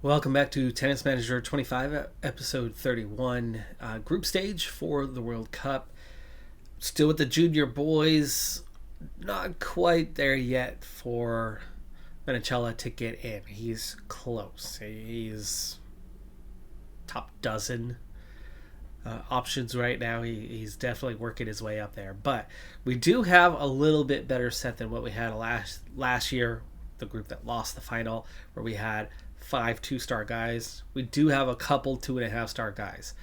Welcome back to Tennis Manager 25, episode 31, group stage for the World Cup. Still with the junior boys, not quite there yet for Menachella to get in. He's close. He's top dozen options right now. He's definitely working his way up there. But we do have a little bit better set than what we had last year, the group that lost the final, where we had 5 2-star guys. We do have a couple 2.5-star guys.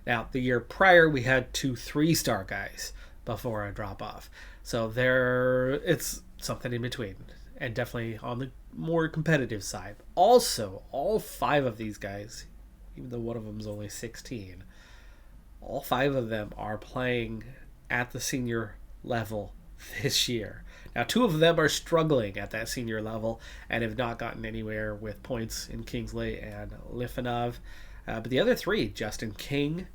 Now, the year prior, we had 2 3-star guys before a drop off. So it's something in between, and definitely on the more competitive side. Also, all 5 of these guys, even though one of them is only 16, all 5 of them are playing at the senior level this year. Now, 2 of them are struggling at that senior level and have not gotten anywhere with points in Kingsley and Lifanov. But the other 3, Justin King,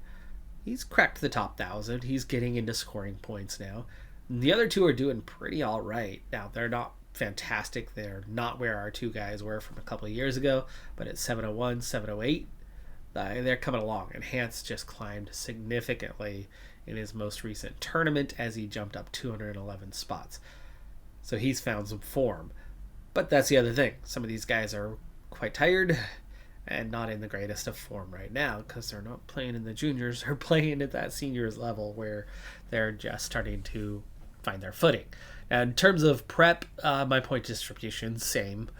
he's cracked the top 1,000. He's getting into scoring points now. And the other 2 are doing pretty all right. Now, they're not fantastic. They're not where our 2 guys were from a couple of years ago, but at 701, 708, they're coming along. And Hans just climbed significantly in his most recent tournament as he jumped up 211 spots. So he's found some form. But that's the other thing. Some of these guys are quite tired and not in the greatest of form right now because they're not playing in the juniors. They're playing at that seniors level where they're just starting to find their footing. Now, in terms of prep, my point distribution, same.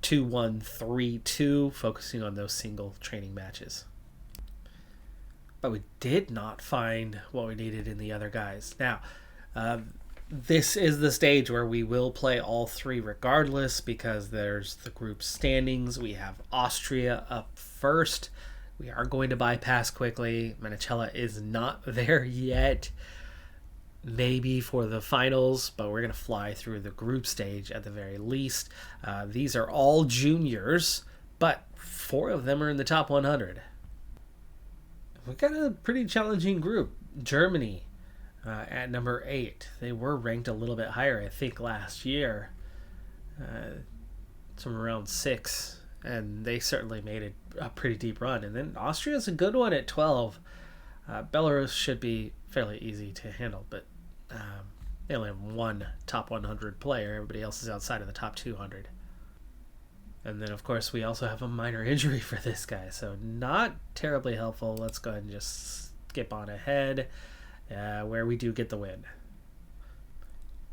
2-1-3-2, focusing on those single training matches. But we did not find what we needed in the other guys. Now, this is the stage where we will play all 3 regardless because there's the group standings. We have Austria up first. We are going to bypass quickly. Menachella is not there yet. Maybe for the finals, but we're going to fly through the group stage at the very least. These are all juniors, but 4 of them are in the top 100. We've got a pretty challenging group. Germany at number 8. They were ranked a little bit higher, I think, last year. Somewhere around 6. And they certainly made a pretty deep run. And then Austria's a good one at 12. Belarus should be fairly easy to handle, but they only have 1 top 100 player. Everybody else is outside of the top 200. And then, of course, we also have a minor injury for this guy, so not terribly helpful. Let's go ahead and just skip on ahead, where we do get the win.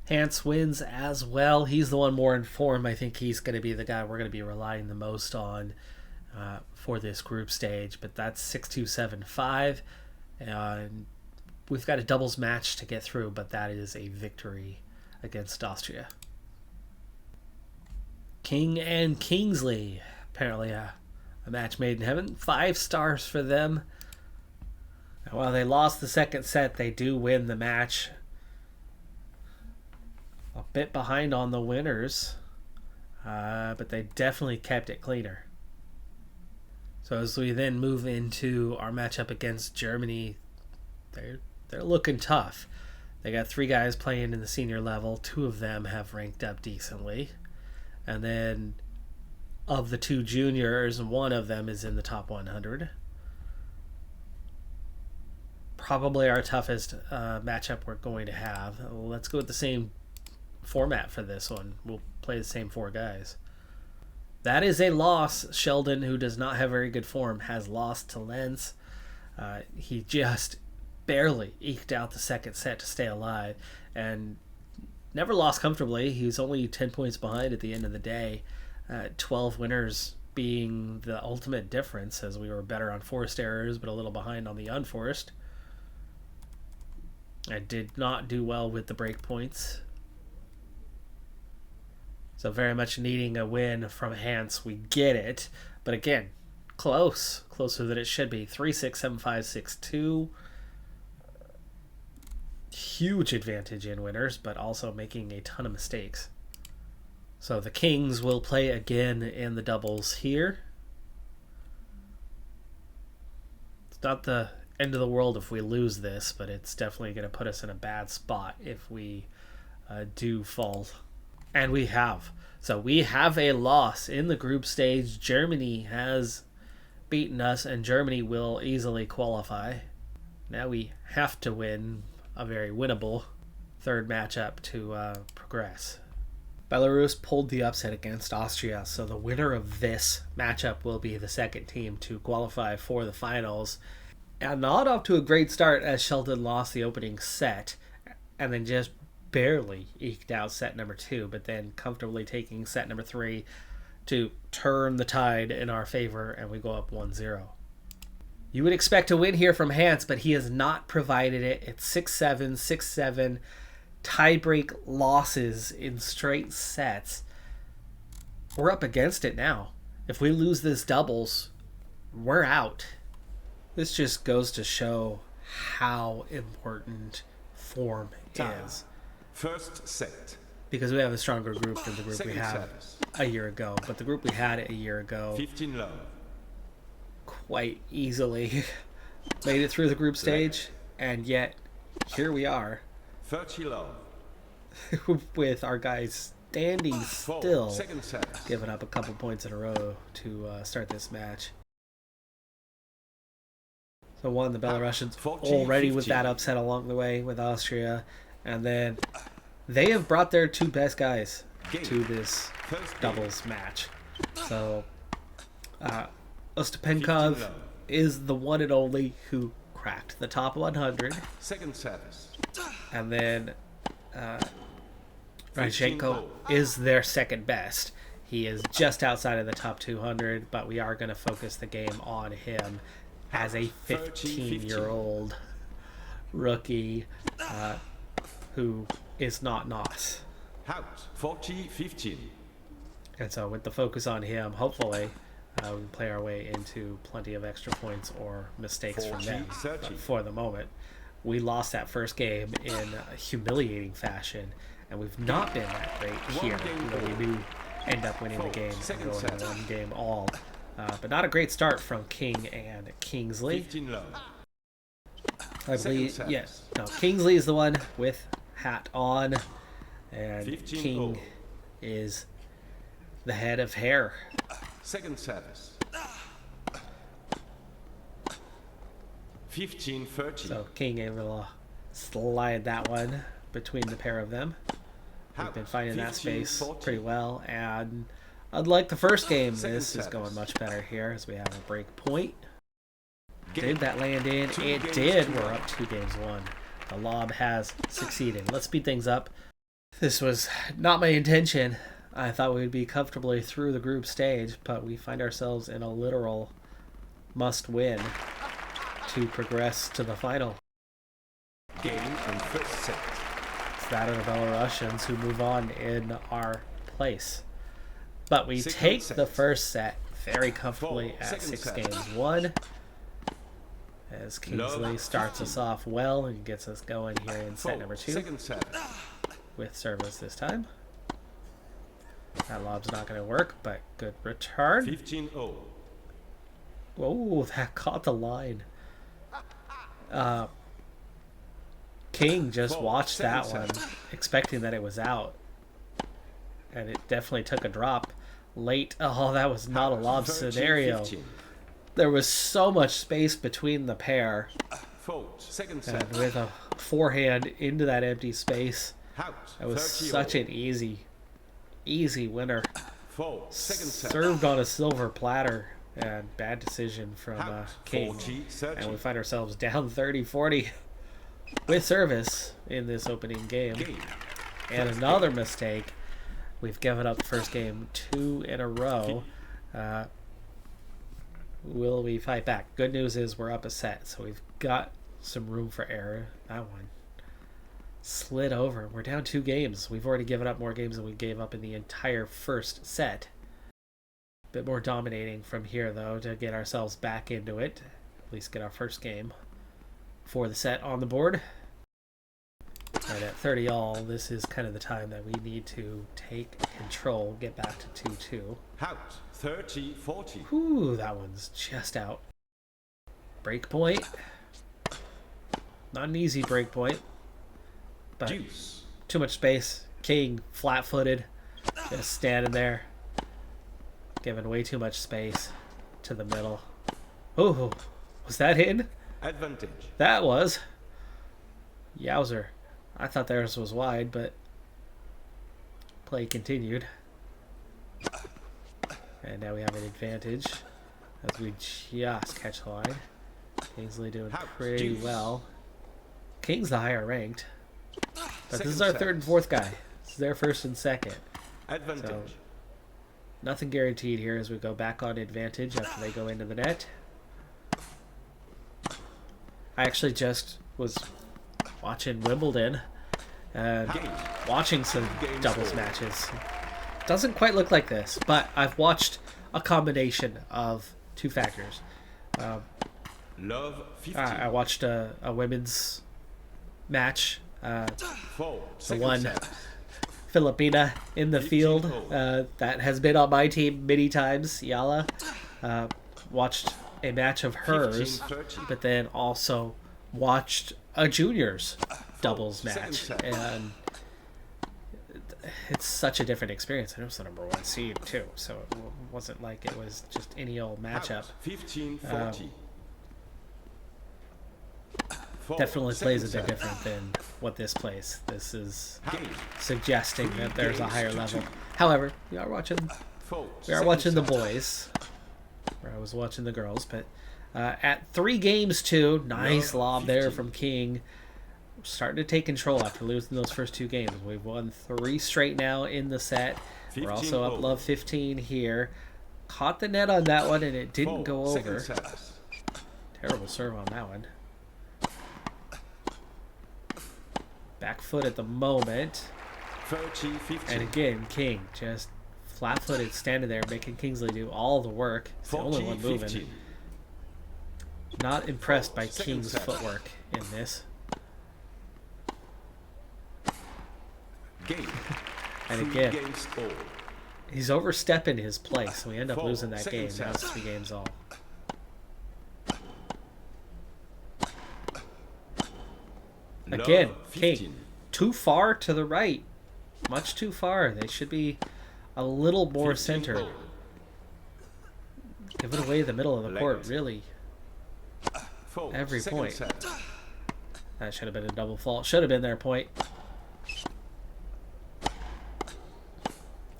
Hans wins as well. He's the one more in form. I think he's going to be the guy we're going to be relying the most on for this group stage, but that's 6-2-7-5. And we've got a doubles match to get through, but that is a victory against Austria. King and Kingsley, apparently a match made in heaven. 5 stars for them. Now, while they lost the second set, they do win the match. A bit behind on the winners, but they definitely kept it cleaner. So as we then move into our matchup against Germany, they're looking tough. They got 3 guys playing in the senior level. 2 of them have ranked up decently. And then of the 2 juniors, 1 of them is in the top 100. Probably our toughest matchup we're going to have. Let's go with the same format for this one. We'll play the same 4 guys. That is a loss. Sheldon, who does not have very good form, has lost to Lenz. He just barely eked out the second set to stay alive and never lost comfortably. He was only 10 points behind at the end of the day. 12 winners being the ultimate difference, as we were better on forced errors but a little behind on the unforced. I did not do well with the break points. So very much needing a win from Hans. We get it. But again, close. Closer than it should be. 3-6, 7-5, 6-2. Huge advantage in winners, but also making a ton of mistakes. So the Kings will play again in the doubles here. It's not the end of the world if we lose this, but it's definitely going to put us in a bad spot if we do fall And we have. So we have a loss in the group stage. Germany has beaten us, and Germany will easily qualify. Now we have to win a very winnable third matchup to progress. Belarus pulled the upset against Austria, so the winner of this matchup will be the second team to qualify for the finals. And not off to a great start, as Sheldon lost the opening set and then just barely eked out set number 2, but then comfortably taking set number 3 to turn the tide in our favor, and we go up 1-0. You would expect a win here from Hans, but he has not provided it. It's 6-7, 6-7, tiebreak losses in straight sets. We're up against it now. If we lose this doubles, we're out. This just goes to show how important form is. First set. Because we have a stronger group than the group we had a year ago. But the group we had a year ago 15 love. Quite easily made it through the group stage. And yet, here we are. 30 love. With our guys standing still, set. giving up a couple points in a row to start this match. So one, the Belarusians already with that upset along the way with Austria. And then they have brought their 2 best guys to this doubles match. So Ostapenkov is the one and only who cracked the top 100. Second service. And then Rychenko is their second best. He is just outside of the top 200, but we are going to focus the game on him as a 15-year-old rookie who is not NOS. Out 40-15. And so with the focus on him, hopefully we can play our way into plenty of extra points or mistakes from them. But for the moment, we lost that first game in a humiliating fashion, and we've not been that great here. We do end up winning the game and going to 1 game all. But not a great start from King and Kingsley. I believe, yes. No, Kingsley is the one with hat on, and King is the head of hair. Second service. 15-30. So King able to slide that one between the pair of them. We've been finding that space pretty well, and unlike the first game, this is going much better here as we have a break point. Did that land in? It did. We're up 2-1. The lob has succeeded. Let's speed things up. This was not my intention. I thought we would be comfortably through the group stage, but we find ourselves in a literal must-win to progress to the final. Game and first set. It's that of the Belarusians who move on in our place. But we take the first set very comfortably at 6-1. As Kingsley starts us off well and gets us going here in set number 2. With service this time. That lob's not going to work, but good return. 15-0. Oh, that caught the line. King just watched that one, expecting that it was out. And it definitely took a drop late. Oh, that was not a lob scenario. There was so much space between the pair. And with a forehand into that empty space, it was such an easy winner. Served on a silver platter, and bad decision from King. And we find ourselves down 30-40 with service in this opening game. And another mistake. We've given up the first game 2 in a row. Will we fight back? Good news is we're up a set, so we've got some room for error. That one slid over. We're down 2 games. We've already given up more games than we gave up in the entire first set. A bit more dominating from here, though, to get ourselves back into it. At least get our first game for the set on the board. And at 30 all, this is kind of the time that we need to take control, get back to 2-2. Out 30-40. Whew, that one's just out. Break point. Not an easy break point, but too much space. King flat-footed Just standing there, giving way too much space to the middle. Oh, was that in? Advantage. That was. Yowzer. I thought theirs was wide, but play continued. And now we have an advantage as we just catch the line. Kingsley doing pretty well. King's the higher ranked. But this is our third and fourth guy. This is their first and second. Advantage. So nothing guaranteed here as we go back on advantage after they go into the net. I actually just was watching Wimbledon and watching some doubles matches. Doesn't quite look like this, but I've watched a combination of two factors. Love 15. I watched a women's match. Four. The Second one service. Filipina in the field that has been on my team many times, Yala. Watched a match of hers, 15-30. but then also watched a juniors doubles Second match. set. And it's such a different experience. And it was the number one seed, too. So it wasn't like it was just any old matchup. 15-40. Definitely plays a bit different than what this plays. This is suggesting that there's a higher level. However, we are watching the boys. Where I was watching the girls, but at 3 games to nice lob there from King. We're starting to take control after losing those first 2 games. We've won 3 straight now in the set. We're also up love 15 here. Caught the net on that one and it didn't go over. Terrible serve on that one. Back foot at the moment. 30-15. And again, King just flat-footed, standing there, making Kingsley do all the work. He's the only one moving. 40-15. Not impressed by King's footwork in this. Game. And 3 again, games all. he's overstepping his play, so we end up losing that Second game. Now it's set. 3 games all. Again, Love King, 15. too far to the right. Much too far. They should be a little more 15 centered. all. Give it away the middle of the Left. court, really. Four. Every Second point. set. That should have been a double fault. Should have been their point.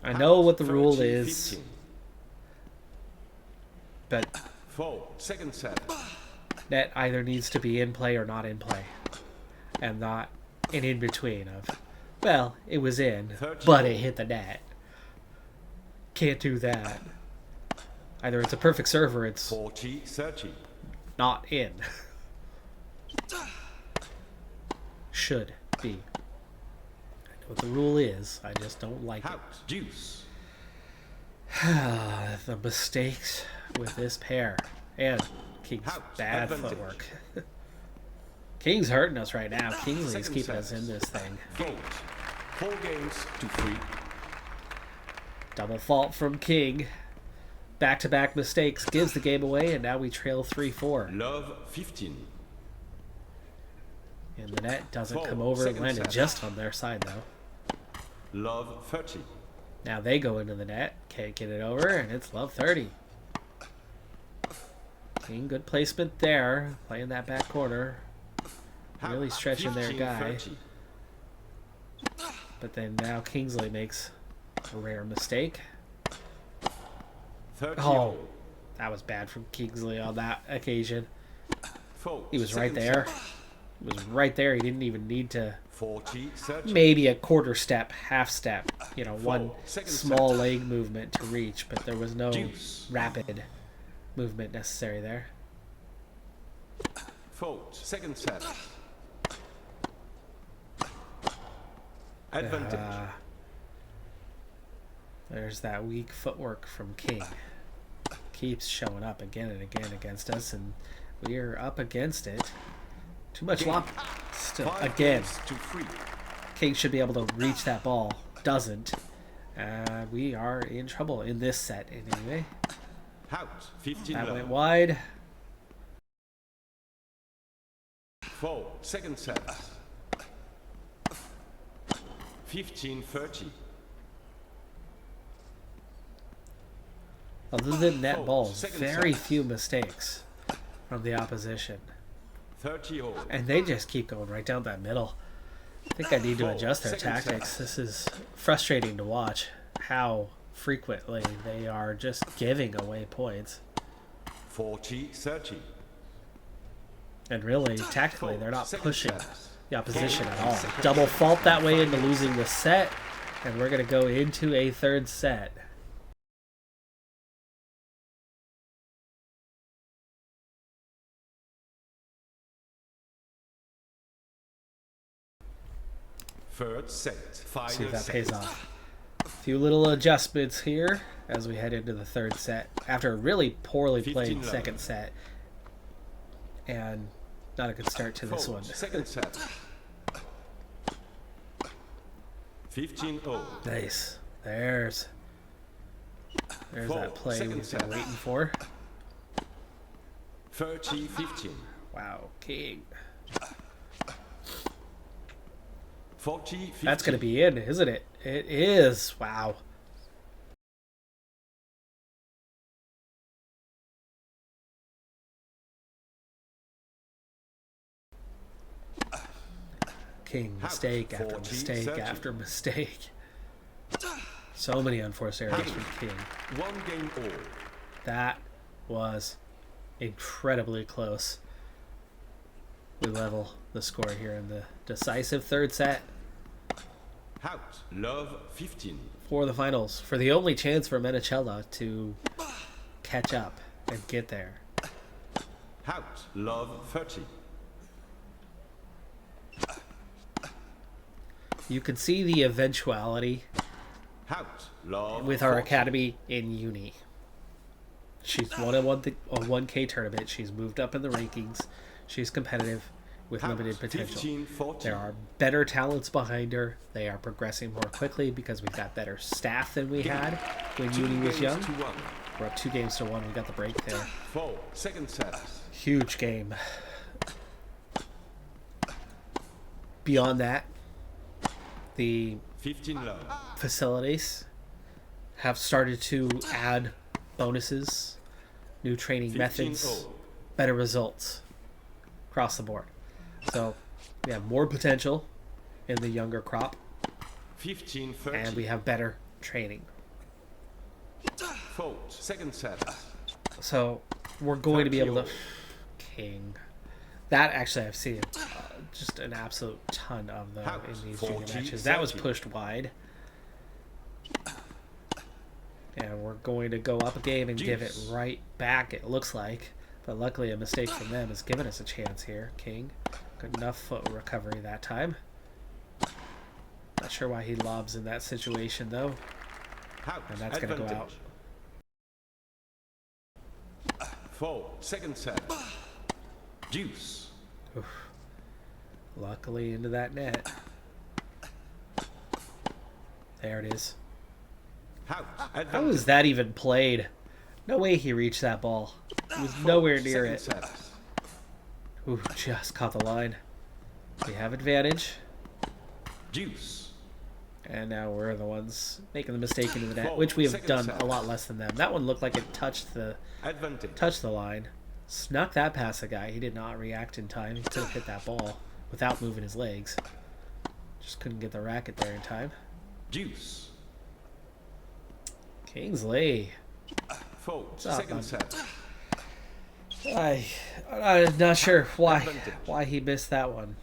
I know what the rule 30-15. is, but 4. Second set. net either needs to be in play or not in play. And not an in-between of, well, it was in, but it hit the net. Can't do that. Either it's a perfect serve or it's 40-30. not in. Should be. I know what the rule is. I just don't like Out. Deuce. it. The mistakes with this pair. And King's Out. bad Advantage. footwork. King's hurting us right now. Kingsley's Second keeping set. us in this thing. Fault. 4 games to 3. Double fault from King. Back-to-back mistakes gives the game away, and now we trail 3-4. Love 15. And the net doesn't Four. come over. It Second landed set. just on their side, though. Love 30. Now they go into the net. Can't get it over, and it's love 30. King, good placement there. Playing that back corner. Really stretching their guy. 15-30. But then now Kingsley makes a rare mistake. 30 Oh, all. that was bad from Kingsley on that occasion. Fault. He was right Second there. set. He was right there. He didn't even need to 40-30. maybe a quarter step, half step, you know, one Second small set. leg movement to reach, but there was no Deuce. rapid movement necessary there. Fault. Second set. Advantage. There's that weak footwork from King. Keeps showing up again and again against us, and we are up against it. Too much Game. lob. Still, 5 again, games to 3. King should be able to reach that ball. Doesn't. We are in trouble in this set anyway. Out. 15 That love. went wide. 4. Second set. 15-30. Other than net Four, balls, second very set. few mistakes from the opposition. 30 all. And they just keep going right down that middle. I think I need to Four, adjust their second tactics. set. This is frustrating to watch how frequently they are just giving away points. 40-30. And really, tactically, they're not Second pushing set. the opposition at all. Second Double set. fault that way into losing the set. And we're going to go into a third set. Third set. Final See if that set. pays off. A few little adjustments here as we head into the third set. After a really poorly played 15-11. second set. And not a good start to this Four, one. Second set. 15 all. Nice. There's Four, that play second we've been set. waiting for. 30-15. Wow, king. 40-15. That's going to be in, isn't it? It is. Wow. King, mistake after 40, mistake 30. after mistake. So many unforced errors from King. One game all. That was incredibly close. We level the score here in the decisive third set Out. Love 15. for the finals. For the only chance for Menicella to catch up and get there. Out. Love 30. You can see the eventuality Out. Love with our 40. academy in uni. She's won a 1K tournament. She's moved up in the rankings. She's competitive with Out. limited potential. 15-14. There are better talents behind her. They are progressing more quickly because we've got better staff than we had when Two uni was games young. to one. We're up 2-1. We got the break there. 4. Second set. Huge game. Beyond that, the 15 love. facilities have started to add bonuses, new training 15 methods, all. better results across the board. So we have more potential in the younger crop, 15-30. and we have better training. 4. Second set. So we're going to be able to... 30 King. That actually I've seen just an absolute ton of them Out. in these junior 40, matches. That was 30. pushed wide. And we're going to go up a game and give it Juice. right back, it looks like. But luckily a mistake from them has given us a chance here. King. Good enough foot recovery that time. Not sure why he lobs in that situation though. Out. And that's going to go out. 4. Second set. Deuce. Oof. Luckily into that net. There it is. Out. How was that even played? No way he reached that ball. He was nowhere near it. Second set. Ooh, just caught the line. We have advantage. Deuce. And now we're the ones making the mistake into the net, Four, which we have second done set. a lot less than them. That one looked like it touched the Advantage. line. Snuck that past the guy. He did not react in time. He could have hit that ball without moving his legs. Just couldn't get the racket there in time. Deuce. Kingsley. 4. up, Second man? set. I'm not sure Advantage. why he missed that one.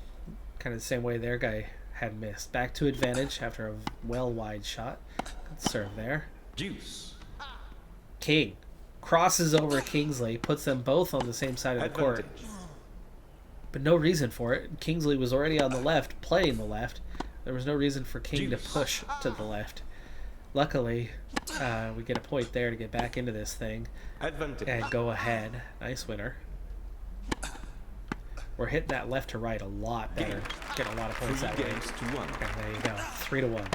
Kind of the same way their guy had missed. Back to advantage after a well wide shot. Good serve there. Deuce. King crosses over Kingsley, puts them both on the same side of the court, Advantage. but no reason for it. Kingsley was already on the left, playing the left. There was no reason for King to Deuce. push to the left. Luckily, we get a point there to get back into this thing Advantage. and go ahead. Nice winner. We're hitting that left to right a lot better. Getting a lot of points 3 that way. games to 1. And there you go. 3-1.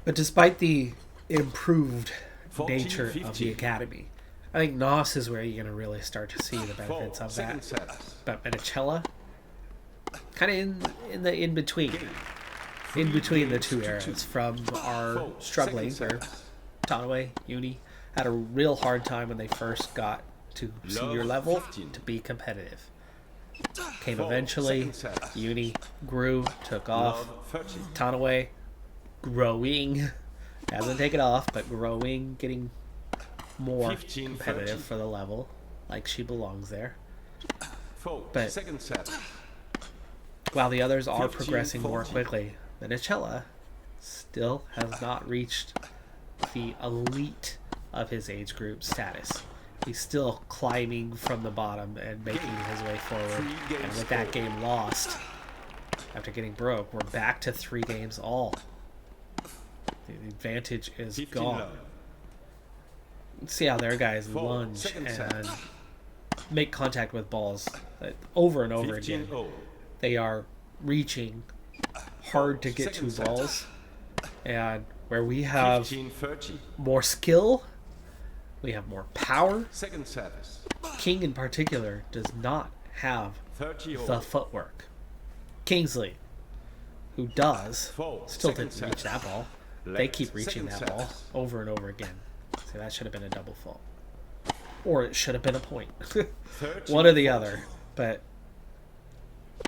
But despite the improved 14, nature of the 15. academy, I think NOS is where you're going to really start to see the 4. benefits of Second that. set. But Menicella, kind of in the in between. Game. in between the two eras from our struggling where Tanaway, Uni had a real hard time when they first got to senior level to be competitive. Came eventually, Uni grew, took off. Tanaway growing, hasn't taken off, but growing, getting more competitive for the level, like she belongs there. But while the others are progressing more quickly, Menicella still has not reached the elite of his age group status. He's still climbing from the bottom and making his way forward. And with that game lost, after getting broke, we're back to 3 games all. The advantage is gone. See how their guys lunge and make contact with balls over and over again. They are reaching hard to get to balls, and where we have more skill, we have more power. King in particular does not have the footwork. Kingsley, who does, still didn't reach that ball. They keep reaching that ball over and over again. So that should have been a double fault. Or it should have been a point. One or the other. But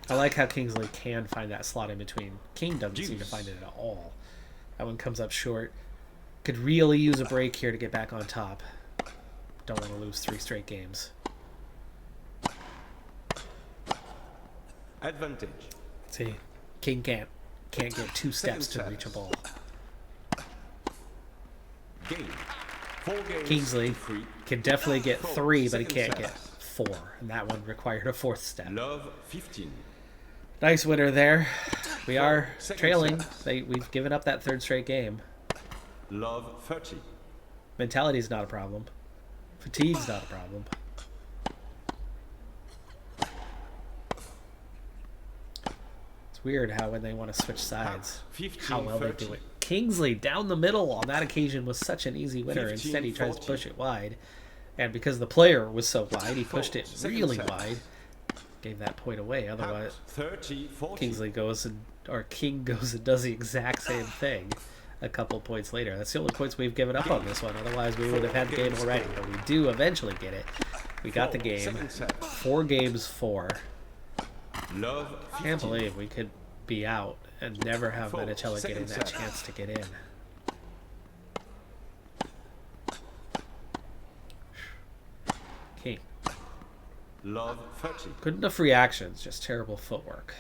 I like how Kingsley can find that slot in between. King doesn't seem to find it at all. That one comes up short. Could really use a break here to get back on top. Don't want to lose 3 straight games. Advantage. See, King can't get 2 steps to reach a ball. Game. 4 games. Kingsley can definitely get 3, but he can't get 4. And that one required a 4th step. Love 15. Nice winner there. We are trailing. We've given up that 3rd straight game. Love 30. Mentality is not a problem. Fatigue's not a problem. It's weird how when they want to switch sides, how well they do it. Kingsley down the middle on that occasion was such an easy winner. Instead he tries to push it wide. And because the player was so wide, he pushed it really wide. Gave that point away. Otherwise, Kingsley goes and, or King goes and does the exact same thing a couple points later. That's the only points we've given up on this one. Otherwise, we would have had the game already. But we do eventually get it. We got the game. 4 games 4. Can't believe we could be out and never have Menicella getting that chance to get in. King. Love 30. Good enough reactions, just terrible footwork.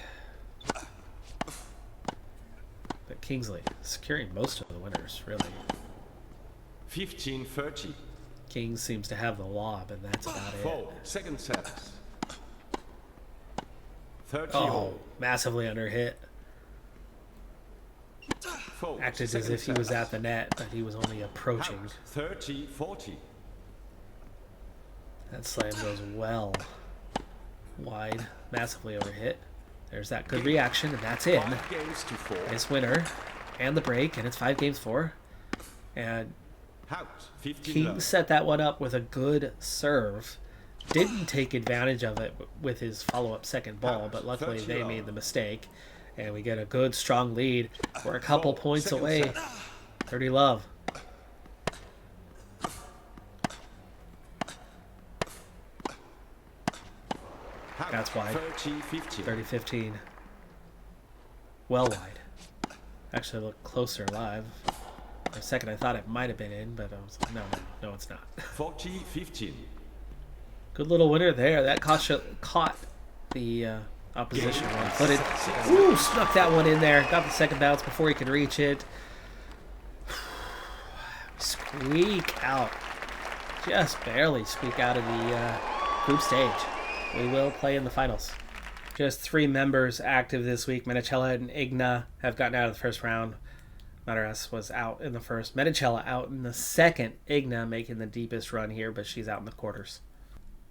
But Kingsley securing most of the winners, really. 15-30. King seems to have the lob, and that's about it. Second service. 30. Oh, massively under hit. Acted as if he was at the net, but he was only approaching. 30-40. That slam goes well wide, massively over hit. There's that good reaction, and that's in. Nice winner, and the break, and it's 5 games 4. And King set that one up with a good serve. Didn't take advantage of it with his follow-up second ball, but luckily they made the mistake. And we get a good, strong lead. We're a couple points away. 30 love. That's wide. 30-15. Well wide. Actually, looked closer live. For a second, I thought it might have been in, but I was like, no, it's not. 40-15. Good little winner there. That caught the opposition one-footed. Ooh, snuck that one in there. Got the second bounce before he could reach it. Squeak out. Just barely squeak out of the group stage. We will play in the finals. Just 3 members active this week. Menicella and Igna have gotten out of the first round. Belarus was out in the first. Menicella out in the second. Igna making the deepest run here, but she's out in the quarters.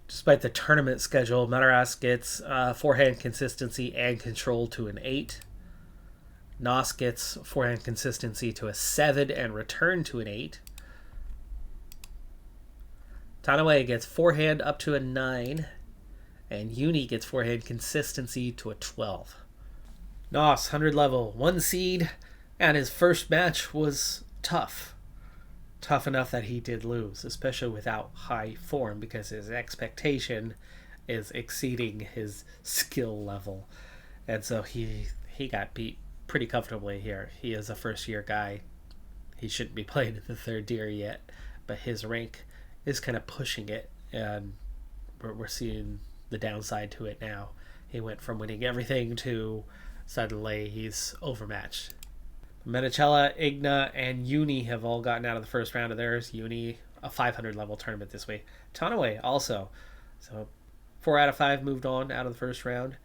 Despite the tournament schedule, Belarus gets forehand consistency and control to an 8. Nos gets forehand consistency to a 7 and return to an 8. Tanaway gets forehand up to a 9. And Uni gets forehand consistency to a 12. Nos, 100 level, 1 seed, and his first match was tough. Tough enough that he did lose, especially without high form, because his expectation is exceeding his skill level. And so he got beat pretty comfortably here. He is a first-year guy. He shouldn't be playing in the third tier yet, but his rank is kind of pushing it, and we're seeing the downside to it now. He went from winning everything to suddenly he's overmatched. Menicella, Igna, and Uni have all gotten out of the first round of theirs. Uni, a 500 level tournament this week. Tanaway also. So 4 out of 5 moved on out of the first round.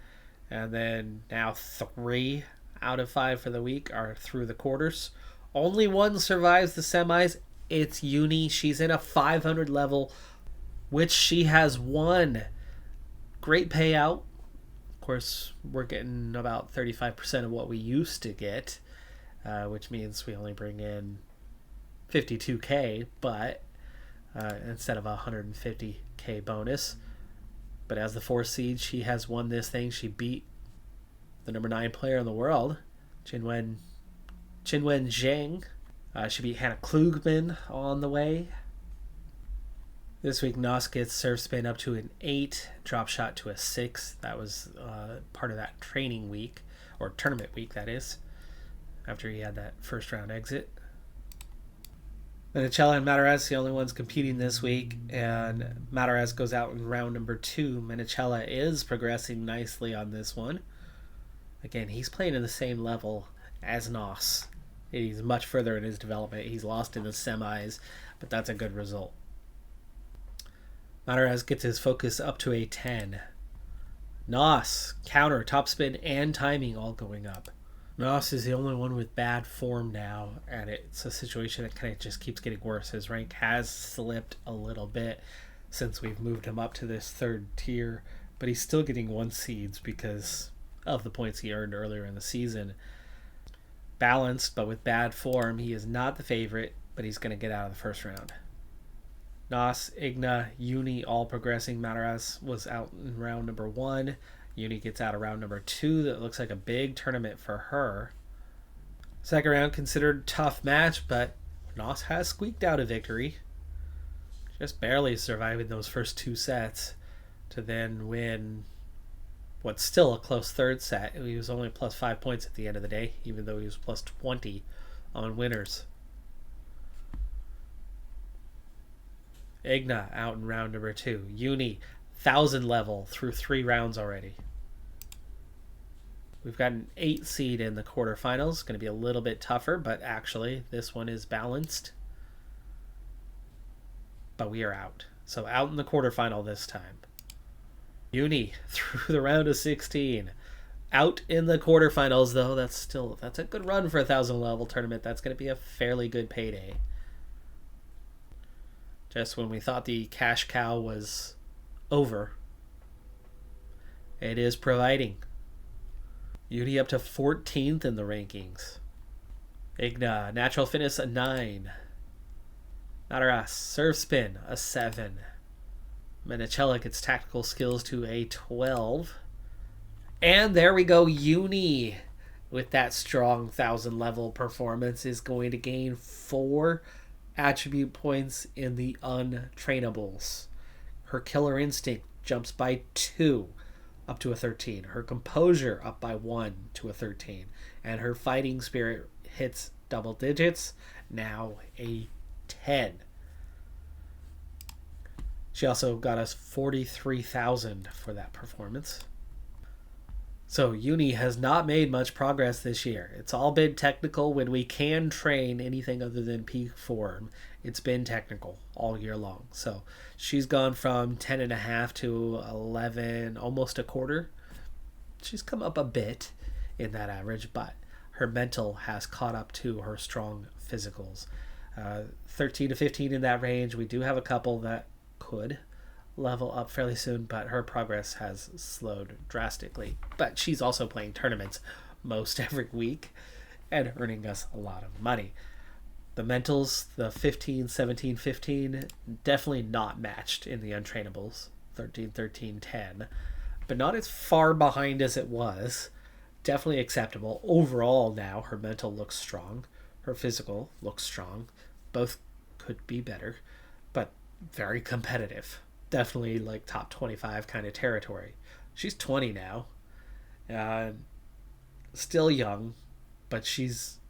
And then now 3 out of 5 for the week are through the quarters. Only one survives the semis. It's Uni. She's in a 500 level, which she has won. Great payout. Of course, we're getting about 35% of what we used to get, which means we only bring in 52K, but instead of a 150K bonus. But as the 4th seed, she has won this thing. She beat the number 9 player in the world, Qinwen Zhang. She beat Hannah Klugman on the way. This week, Nos gets serve spin up to an 8, drop shot to a 6. That was part of that training week, or tournament week, that is, after he had that first round exit. Menicella and Mataraz, the only ones competing this week, and Mataraz goes out in round number 2. Menicella is progressing nicely on this one. Again, he's playing in the same level as Nos. He's much further in his development. He's lost in the semis, but that's a good result. Mataraz gets his focus up to a 10. Nos, counter, topspin, and timing all going up. Nos is the only one with bad form now, and it's a situation that kind of just keeps getting worse. His rank has slipped a little bit since we've moved him up to this 3rd tier, but he's still getting 1 seeds because of the points he earned earlier in the season. Balanced, but with bad form, he is not the favorite, but he's going to get out of the first round. Nos, Igna, Uni all progressing. Mataraz was out in round number 1. Uni gets out of round number 2. That looks like a big tournament for her. Second round considered tough match, but Nos has squeaked out a victory. Just barely surviving those first 2 sets to then win what's still a close 3rd set. He was only plus 5 points at the end of the day, even though he was plus 20 on winners. Igna out in round number 2. Uni, 1,000 level through 3 rounds already. We've got an 8 seed in the quarterfinals. Going to be a little bit tougher, but actually this one is balanced. But we are out. So out in the quarterfinal this time. Uni through the round of 16. Out in the quarterfinals, though. That's a good run for a 1,000 level tournament. That's going to be a fairly good payday. Just when we thought the cash cow was over, it is providing. Uni up to 14th in the rankings. Igna, natural fitness a 9. Mataraz, serve spin a 7. Menicella gets tactical skills to a 12. And there we go, Uni, with that strong 1,000 level performance, is going to gain 4 attribute points in the untrainables. Her killer instinct jumps by 2 up to a 13. Her composure up by 1 to a 13. And her fighting spirit hits double digits, now a 10. She also got us 43,000 for that performance. So Uni has not made much progress this year. It's all been technical. When we can train anything other than peak form, it's been technical all year long. So she's gone from 10.5 to 11, almost a quarter. She's come up a bit in that average, but her mental has caught up to her strong physicals. 13 to 15 in that range. We do have a couple that could level up fairly soon, but her progress has slowed drastically. But she's also playing tournaments most every week and earning us a lot of money. The mentals, the 15, 17, 15, definitely not matched in the untrainables. 13, 13, 10. But not as far behind as it was. definitely acceptable. Overall now, her mental looks strong. Her physical looks strong. Both could be better, but very competitive. Definitely like top 25 kind of territory. She's 20 now. Uh, Still young, but she's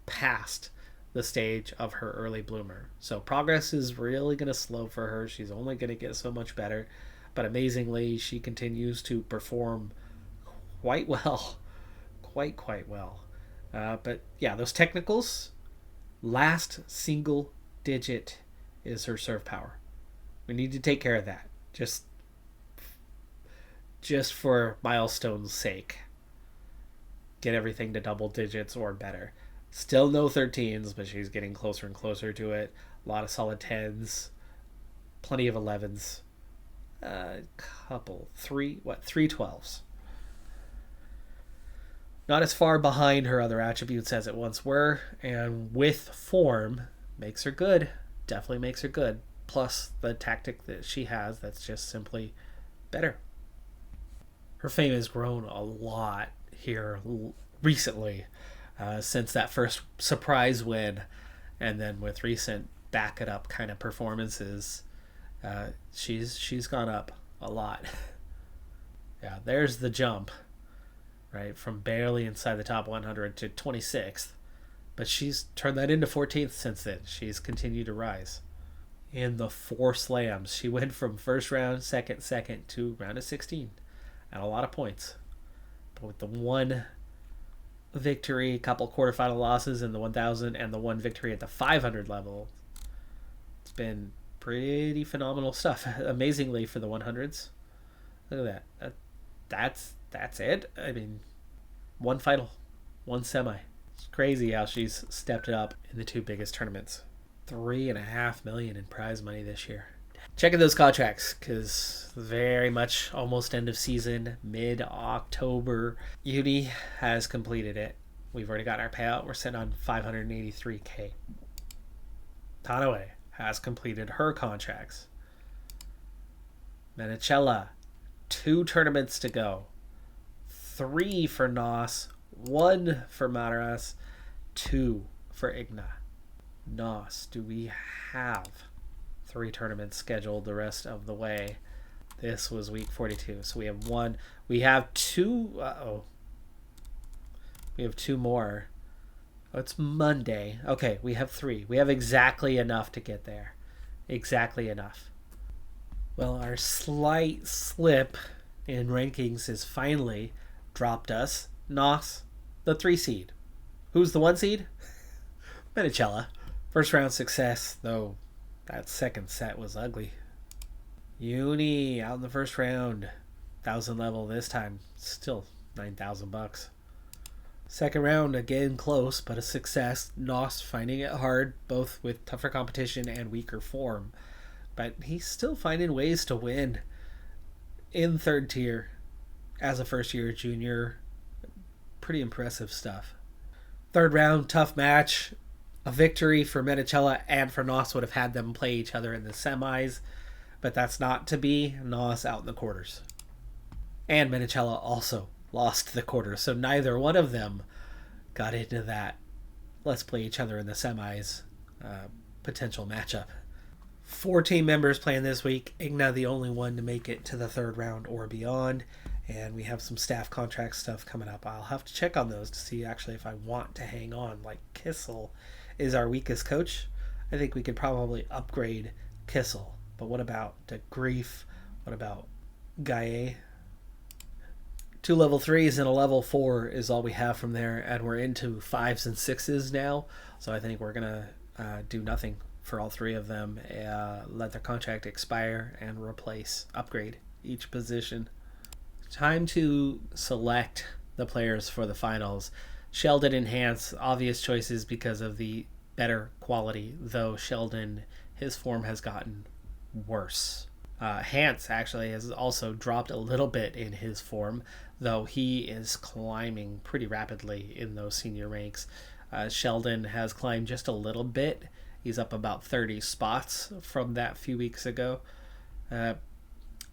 past the stage of her early bloomer. So progress is really going to slow for her. She's only going to get so much better. But amazingly, she continues to perform quite well. Quite well. But yeah, those technicals, last single digit is her serve power. We need to take care of that. Just for milestone's sake. Get everything to double digits or better. Still no 13s, but she's getting closer and closer to it. A lot of solid 10s. Plenty of 11s. Three 12s. Not as far behind her other attributes as it once were, and with form, makes her good. Definitely makes her good. Plus the tactic that she has that's just simply better. Her fame has grown a lot here recently, since that first surprise win, and then with recent back it up kind of performances, she's gone up a lot. Yeah, there's the jump, right, from barely inside the top 100 to 26th, but she's turned that into 14th since then. She's continued to rise. In the 4 slams, she went from first round, second to round of 16, and a lot of points. But with the 1 victory, a couple quarterfinal losses in the 1000, and the 1 victory at the 500 level, it's been pretty phenomenal stuff. Amazingly for the 100s. Look at that. That's it. I mean, 1 final, 1 semi. It's crazy how she's stepped it up in the 2 biggest tournaments. $3.5 million in prize money this year. Checking those contracts, because very much almost end of season, mid-October. Uni has completed it. We've already got our payout. We're sitting on $583K. Tanawe has completed her contracts. Menicella, 2 tournaments to go. 3 for Nos, 1 for Madaras, 2 for Igna. Nos, do we have 3 tournaments scheduled the rest of the way? This was week 42, so we have 1. We have 2. We have 2 more. Oh, it's Monday. Okay, we have 3. We have exactly enough to get there. Exactly enough. Well, our slight slip in rankings has finally dropped us. Nos, the 3 seed. Who's the 1 seed? Menicella. First round success, though that second set was ugly. Uni out in the first round. 1,000 level this time. Still $9,000. Second round, again close, but a success. Nos finding it hard, both with tougher competition and weaker form. But he's still finding ways to win in 3rd tier as a first-year junior. Pretty impressive stuff. 3rd round, tough match. A victory for Menicella and for Nos would have had them play each other in the semis, but that's not to be. Nos out in the quarters. And Menicella also lost the quarters, so neither one of them got into that let's play each other in the semis potential matchup. 4 team members playing this week. Igna the only one to make it to the 3rd round or beyond, and we have some staff contract stuff coming up. I'll have to check on those to see actually if I want to hang on. Like Kissel is our weakest coach. I think we could probably upgrade Kissel, but what about De Grief? What about Gaye? 2 level 3s and a level 4 is all we have from there, and we're into 5s and 6s now, so I think we're gonna do nothing for all 3 of them. Let their contract expire and upgrade each position. Time to select the players for the finals. Sheldon and Hans, obvious choices because of the better quality, though Sheldon, his form has gotten worse. Hans actually has also dropped a little bit in his form, though he is climbing pretty rapidly in those senior ranks. Sheldon has climbed just a little bit. He's up about 30 spots from that few weeks ago.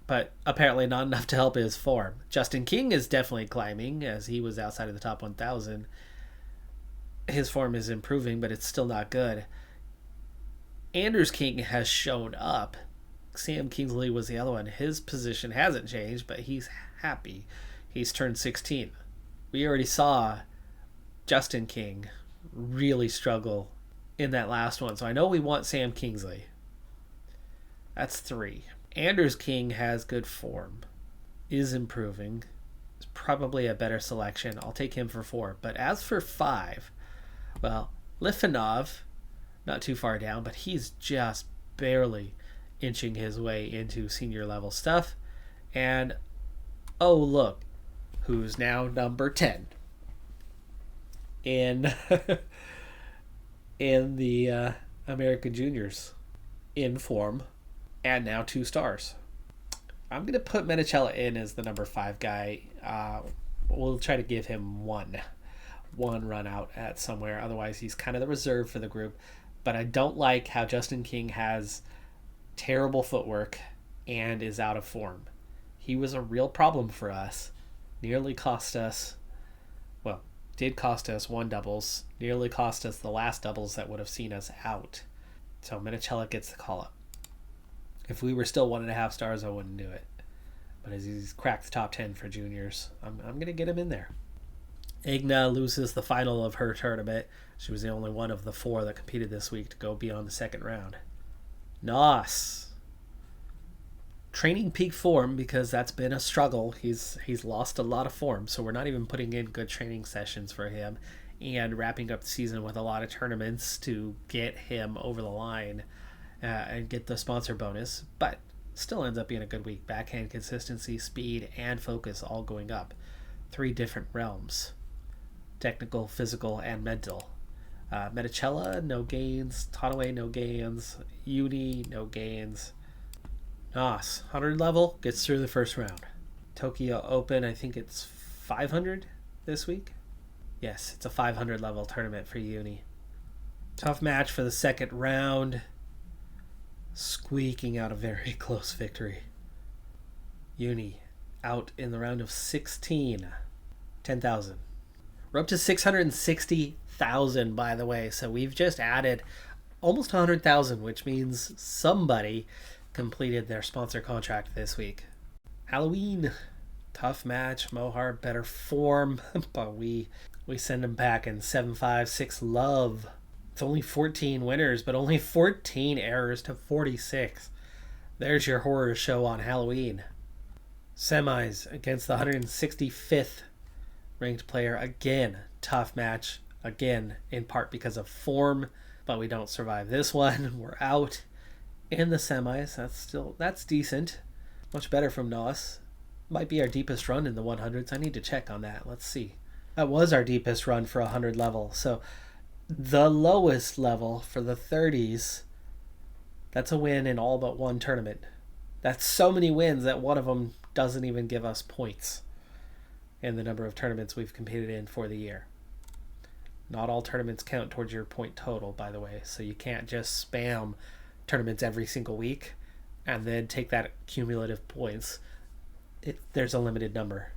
but apparently not enough to help his form. Justin King is definitely climbing, as he was outside of the top 1,000. His form is improving, but it's still not good. Anders King has shown up. Sam Kingsley was the other one. His position hasn't changed, but he's happy. He's turned 16. We already saw Justin King really struggle in that last one, so I know we want Sam Kingsley. That's 3. Anders King has good form, is improving. It's probably a better selection. I'll take him for 4. But as for 5, well, Lifanov, not too far down, but he's just barely inching his way into senior level stuff. And oh look, who's now number 10 in in the American Juniors in form, and now 2 stars. I'm going to put Menicella in as the number 5 guy. We'll try to give him one run out at somewhere. Otherwise, he's kind of the reserve for the group. But I don't like how Justin King has terrible footwork and is out of form. He was a real problem for us. Nearly cost us, well, did cost us 1 doubles. Nearly cost us the last doubles that would have seen us out. So Menicella gets the call up. If we were still 1.5 stars, I wouldn't do it. But as he's cracked the top 10 for juniors, I'm going to get him in there. Igna loses the final of her tournament. She was the only one of the 4 that competed this week to go beyond the second round. Nos. Training peak form, because that's been a struggle. He's lost a lot of form, so we're not even putting in good training sessions for him and wrapping up the season with a lot of tournaments to get him over the line and get the sponsor bonus, but still ends up being a good week. Backhand consistency, speed, and focus all going up. 3 different realms: technical, physical, and mental. Menicella, no gains. Tadaway, no gains. Uni, no gains. Nos, 100 level, gets through the first round. Tokyo Open, I think it's 500 this week. Yes, it's a 500 level tournament for Uni. Tough match for the second round. Squeaking out a very close victory. Uni out in the round of 16. 10,000. We're up to 660,000, by the way, so we've just added almost 100,000, which means somebody completed their sponsor contract this week. Halloween, tough match. Mohar better form, but we send him back in 7-5-6 love. It's only 14 winners, but only 14 errors to 46. There's your horror show on Halloween. Semis against the 165th ranked player. Again, tough match. Again, in part because of form, but we don't survive this one. We're out in the semis. That's decent. Much better from Nos. Might be our deepest run in the 100s. I need to check on that. Let's see. That was our deepest run for 100 level. So the lowest level for the 30s, that's a win in all but 1 tournament. That's so many wins that one of them doesn't even give us points in the number of tournaments we've competed in for the year. Not all tournaments count towards your point total, by the way, so you can't just spam tournaments every single week and then take that cumulative points. There's a limited number.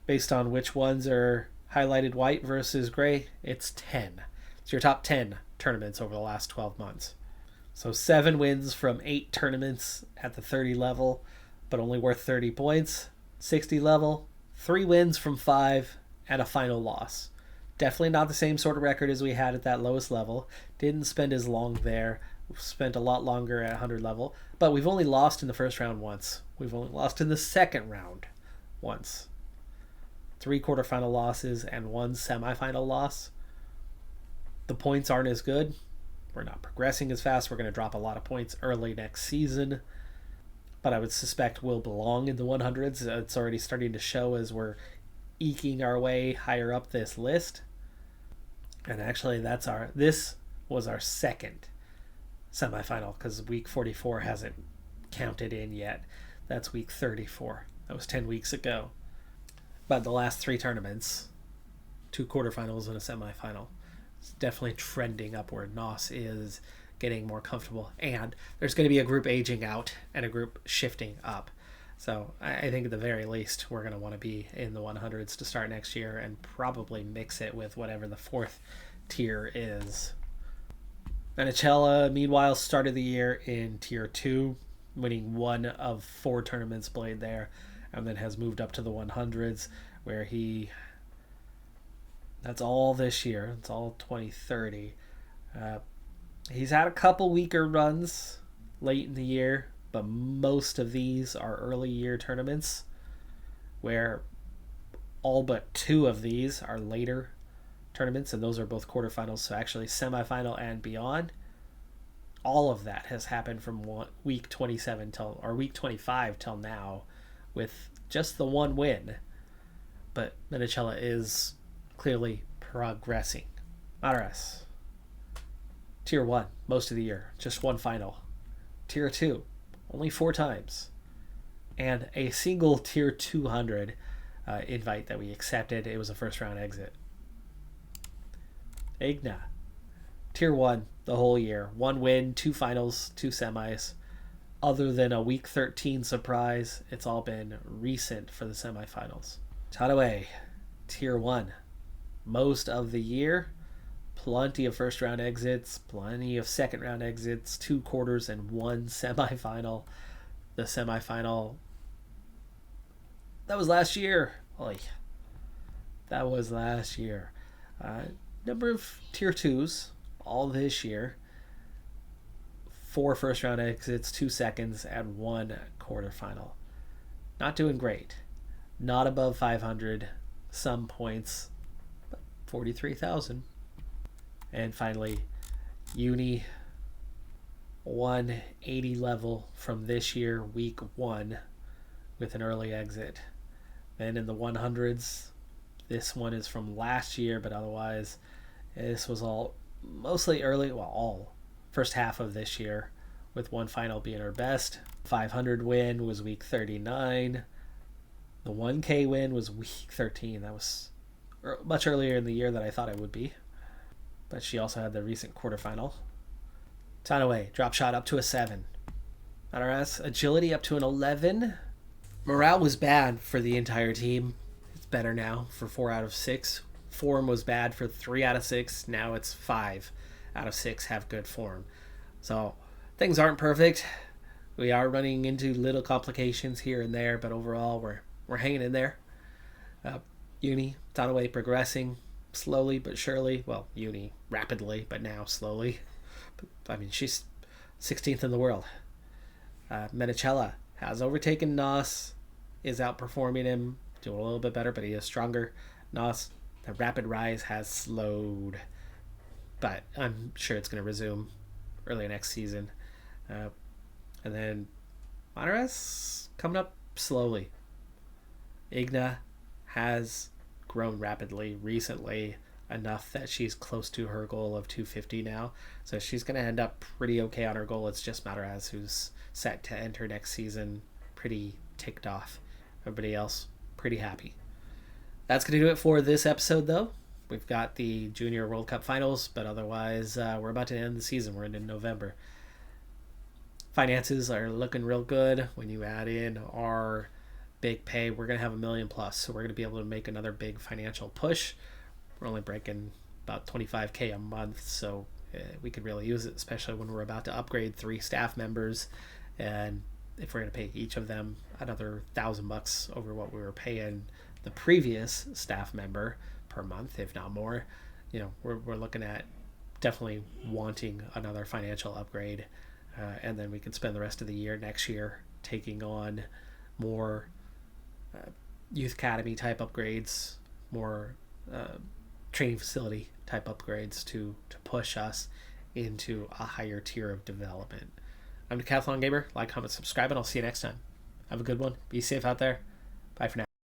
Based on which ones are highlighted white versus gray, it's 10. It's your top 10 tournaments over the last 12 months. So 7 wins from 8 tournaments at the 30 level, but only worth 30 points. 60 level, 3 wins from 5 and a final loss. Definitely not the same sort of record as we had at that lowest level. Didn't spend as long there. Spent a lot longer at 100 level, but we've only lost in the first round once. We've only lost in the second round once. 3 quarterfinal losses and 1 semifinal loss. The points aren't as good. We're not progressing as fast. We're going to drop a lot of points early next season, but I would suspect we'll belong in the 100s. It's already starting to show as we're eking our way higher up this list. And actually, this was our second semifinal, because week 44 hasn't counted in yet. That's week 34. That was 10 weeks ago. But the last 3 tournaments, 2 quarterfinals and a semifinal, it's definitely trending upward. Nos is getting more comfortable, and there's going to be a group aging out and a group shifting up. So I think at the very least we're going to want to be in the 100s to start next year and probably mix it with whatever the fourth tier is. Menachella, meanwhile, started the year in Tier 2, winning 1 of 4 tournaments played there, and then has moved up to the 100s, where that's all this year. It's all 2030. He's had a couple weaker runs late in the year, but most of these are early year tournaments, where all but 2 of these are later tournaments, and those are both quarterfinals, so actually semifinal and beyond. All of that has happened from week 27 or week 25 till now, with just the 1 win. But Menachella is clearly progressing. Madaras, Tier 1 most of the year, just 1 final. Tier 2 only 4 times, and a single Tier 200 invite that we accepted. It was a first round exit. Igna, Tier 1 the whole year, 1 win, 2 finals, 2 semis. Other than a week 13 surprise, it's all been recent for the semifinals. Tadaway, Tier 1 most of the year, plenty of first round exits, plenty of second round exits, 2 quarters and 1 semifinal. The semifinal, that was last year. Oy. That was last year. Number of Tier 2s all this year. 4 first round exits, 2 seconds, and 1 quarterfinal. Not doing great. Not above 500. Some points, but 43,000. And finally, Uni, 180 level from this year, week 1, with an early exit. Then in the 100s, this one is from last year, but otherwise, this was all mostly early, well, all first half of this year, with 1 final being her best. 500 win was week 39. The 1K win was week 13. That was much earlier in the year than I thought it would be. But she also had the recent quarterfinal. Tanaway, drop shot up to a 7. Madaras, agility up to an 11. Morale was bad for the entire team. It's better now for 4 out of 6. Form was bad for 3 out of 6. Now it's 5 out of 6 have good form. So things aren't perfect. We are running into little complications here and there, but overall we're hanging in there. Uni, Tanaway progressing slowly but surely. Well, Uni rapidly, but now slowly. But, I mean, she's 16th in the world. Menachella has overtaken Nos, is outperforming him, doing a little bit better, but he is stronger. Nos, the rapid rise has slowed, but I'm sure it's going to resume early next season. And then Madaras coming up slowly. Igna has grown rapidly recently, enough that she's close to her goal of 250 now. So she's going to end up pretty okay on her goal. It's just Madaras who's set to enter next season pretty ticked off. Everybody else pretty happy. That's going to do it for this episode, though. We've got the Junior World Cup finals, but otherwise we're about to end the season. We're in November. Finances are looking real good. When you add in our big pay, we're going to have $1 million plus, so we're going to be able to make another big financial push. We're only breaking about $25K a month, so we could really use it, especially when we're about to upgrade 3 staff members, and if we're going to pay each of them another $1,000 over what we were paying the previous staff member per month, if not more, we're looking at definitely wanting another financial upgrade, and then we can spend the rest of the year next year taking on more youth academy type upgrades, more training facility type upgrades to push us into a higher tier of development. I'm Decathlon Gamer. Like, comment, subscribe, and I'll see you next time. Have a good one. Be safe out there. Bye for now.